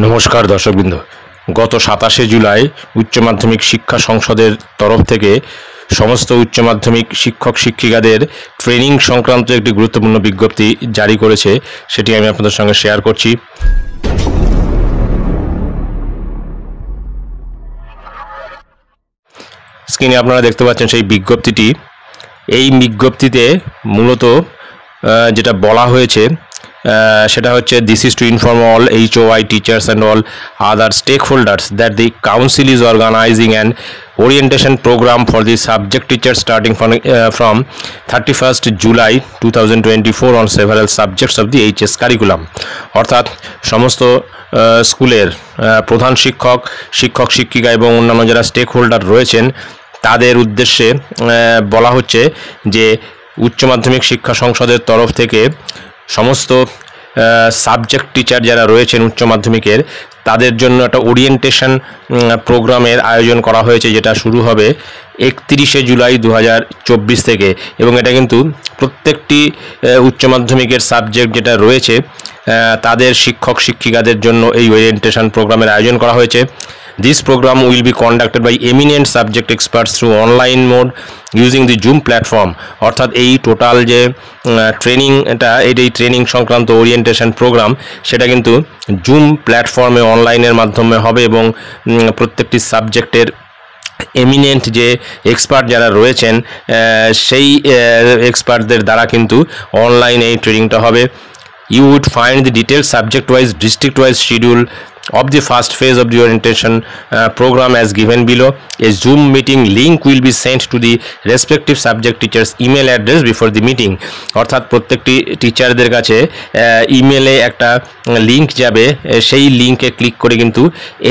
নমস্কার দর্শকবৃন্দ। গত 27শে জুলাই উচ্চ মাধ্যমিক শিক্ষা সংসদের তরফ থেকে সমস্ত উচ্চ মাধ্যমিক শিক্ষক শিক্ষিকাদের ট্রেনিং সংক্রান্ত একটি গুরুত্বপূর্ণ বিজ্ঞপ্তি জারি করেছে, সেটি আমি আপনাদের সঙ্গে শেয়ার করছি। স্ক্রিনে আপনারা দেখতে পাচ্ছেন সেই বিজ্ঞপ্তিটি। এই বিজ্ঞপ্তিতে মূলত যেটা বলা হয়েছে সেটা হচ্ছে, this is to inform all HOI teachers and all other stakeholders that the council is organising an orientation program for the subject teachers starting from 31st July 2024 on several subjects of the HS curriculum। অর্থাৎ সমস্ত স্কুলের প্রধান শিক্ষক, শিক্ষক শিক্ষিকা এবং অন্যান্য যারা স্টেক হোল্ডার রয়েছেন তাদের উদ্দেশ্যে বলা হচ্ছে যে উচ্চ মাধ্যমিক শিক্ষা সংসদের তরফ থেকে সমস্ত সাবজেক্ট টিচার যারা রয়েছেন উচ্চ মাধ্যমিকের তাদের জন্য একটা ওরিয়েন্টেশন প্রোগ্রামের আয়োজন করা হয়েছে, যেটা শুরু হবে 31শে জুলাই 2024 থেকে। এবং এটা কিন্তু প্রত্যেকটি উচ্চ মাধ্যমিকের সাবজেক্ট যেটা রয়েছে তাদের শিক্ষক শিক্ষিকাদের জন্য এই ওরিয়েন্টেশন প্রোগ্রামের আয়োজন করা হয়েছে। This program will be conducted by eminent subject experts through online mode using the Zoom platform। অর্থাৎ এই টোটাল যে ট্রেনিংটা, এই ট্রেনিং সংক্রান্ত ওরিয়েন্টেশন প্রোগ্রাম সেটা কিন্তু জুম প্ল্যাটফর্মে অনলাইনের মাধ্যমে হবে এবং প্রত্যেকটি সাবজেক্টের এমিনেন্ট যে এক্সপার্ট যারা রয়েছেন সেই এক্সপার্টদের দ্বারা কিন্তু অনলাইনে এই ট্রেনিংটা হবে। You would find the detailed subject-wise, district-wise schedule of the first phase of the orientation program as given below. A Zoom meeting link will be sent to the respective subject teachers' email address before the meeting। অর্থাৎ প্রত্যেকটি টিচারদের কাছে ইমেলে একটা link যাবে, সেই লিঙ্কে click করে কিন্তু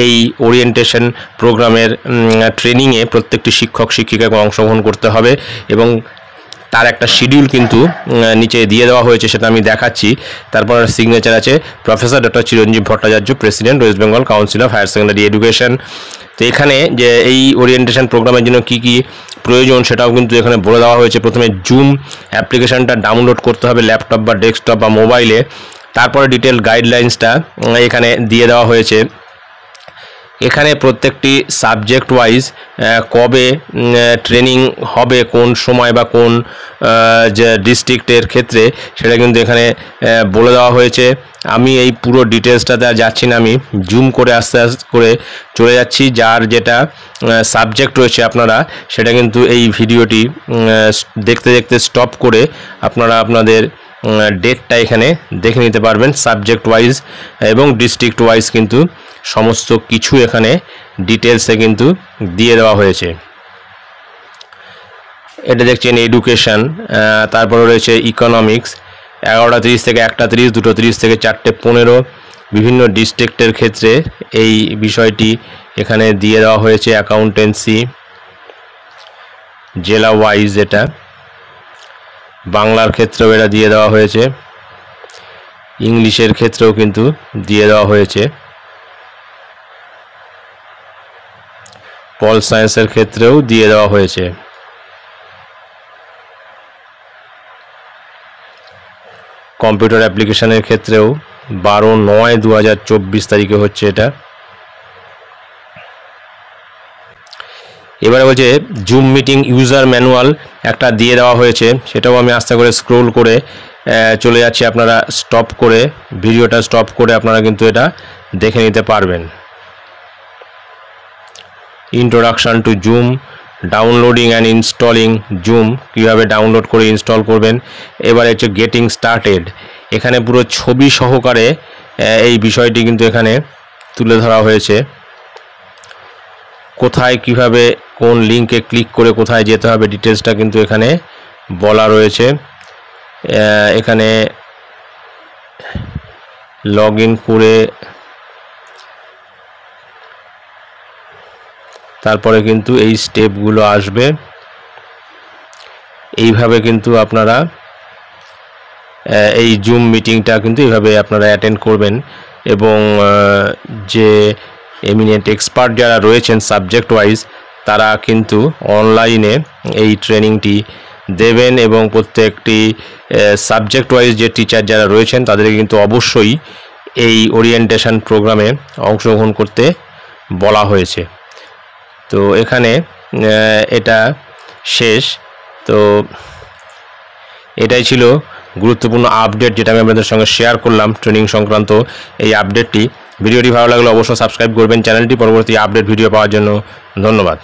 এই ওরিয়েন্টেশন প্রোগ্রামের ট্রেনিংয়ে প্রত্যেকটি শিক্ষক শিক্ষিকাকে অংশগ্রহণ করতে হবে এবং তার একটা শিডিউল কিন্তু নিচে দিয়ে দেওয়া হয়েছে, সেটা আমি দেখাচ্ছি। তারপর সিগনেচার আছে professor doctor Chiranjib Bhattacharya, president West Bengal council of higher secondary education. তো এখানে যে এই ওরিয়েন্টেশন প্রোগ্রামের জন্য কি কি প্রয়োজন সেটাও কিন্তু এখানে বলে দেওয়া হয়েছে। প্রথমে জুম অ্যাপ্লিকেশনটা ডাউনলোড করতে হবে ল্যাপটপ বা ডেস্কটপ বা মোবাইলে। তারপরে ডিটেল গাইডলাইন্সটা এখানে দিয়ে দেওয়া হয়েছে। এখানে প্রত্যেকটি সাবজেক্ট ওয়াইজ কবে ট্রেনিং হবে, কোন সময় বা কোন যে ডিস্ট্রিক্টের ক্ষেত্রে সেটা কিন্তু এখানে বলে দেওয়া হয়েছে। আমি এই পুরো ডিটেলসটাতে আর যাচ্ছি না, আমি জুম করে আস্তে আস্তে করে চলে যাচ্ছি। যার যেটা সাবজেক্ট রয়েছে আপনারা সেটা কিন্তু এই ভিডিওটি দেখতে দেখতে স্টপ করে আপনারা আপনাদের ডেটটা এখানে দেখে নিতে পারবেন। সাবজেক্ট ওয়াইজ এবং ডিস্ট্রিক্ট ওয়াইজ কিন্তু সমস্ত কিছু এখানে ডিটেলসে কিন্তু দিয়ে দেওয়া হয়েছে। এটা দেখছেন এডুকেশন, তারপরে রয়েছে ইকোনমিক্স 11:30 থেকে 1:30, 2:30 থেকে 4:15। বিভিন্ন ডিস্ট্রিক্টের ক্ষেত্রে এই বিষয়টি এখানে দিয়ে দেওয়া হয়েছে। অ্যাকাউন্টেন্সি জেলা ওয়াইজ, এটা বাংলার ক্ষেত্রেও এটা দিয়ে দেওয়া হয়েছে, ইংলিশের ক্ষেত্রেও কিন্তু দিয়ে দেওয়া হয়েছে, পল সায়েন্সের ক্ষেত্রেও দিয়ে দেওয়া হয়েছে। কম্পিউটার অ্যাপ্লিকেশনের ক্ষেত্রেও 12/9/2024 তারিখে হচ্ছে এটা। এবারে বলছে জুম মিটিং ইউজার ম্যানুয়াল একটা দিয়ে দেওয়া হয়েছে, সেটাও আমি আস্তে করে স্ক্রোল করে চলে যাচ্ছি। আপনারা স্টপ করে ভিডিওটা স্টপ করে আপনারা কিন্তু এটা দেখে নিতে পারবেন। Introduction to zoom, downloading and installing zoom, কীভাবে ডাউনলোড করে ইনস্টল করবেন। এবারে হচ্ছে গেটিং স্টার্টেড, এখানে পুরো ছবি সহকারে এই বিষয়টি কিন্তু এখানে তুলে ধরা হয়েছে। কোথায় কিভাবে কোন লিঙ্কে ক্লিক করে কোথায় যেতে হবে ডিটেলসটা কিন্তু এখানে বলা রয়েছে। এখানে লগ ইন করে তারপরে কিন্তু এই স্টেপগুলো আসবে। এইভাবে কিন্তু আপনারা এই জুম মিটিংটা কিন্তু এইভাবে আপনারা অ্যাটেন্ড করবেন এবং যে এমিনেন্ট এক্সপার্ট যারা রয়েছেন সাবজেক্ট ওয়াইজ তারা কিন্তু অনলাইনে এই ট্রেনিংটি দেবেন এবং প্রত্যেকটি সাবজেক্ট ওয়াইজ যে টিচার যারা রয়েছেন তাদেরকে কিন্তু অবশ্যই এই ওরিয়েন্টেশন প্রোগ্রামে অংশগ্রহণ করতে বলা হয়েছে। তো এখানে এটা শেষ। তো এটাই ছিল গুরুত্বপূর্ণ আপডেট যেটা আমি আপনাদের সঙ্গে শেয়ার করলাম ট্রেনিং সংক্রান্ত এই আপডেটটি। ভিডিওটি ভালো লাগলে অবশ্যই সাবস্ক্রাইব করবেন চ্যানেলটি পরবর্তী আপডেট ভিডিও পাওয়ার জন্য। ধন্যবাদ।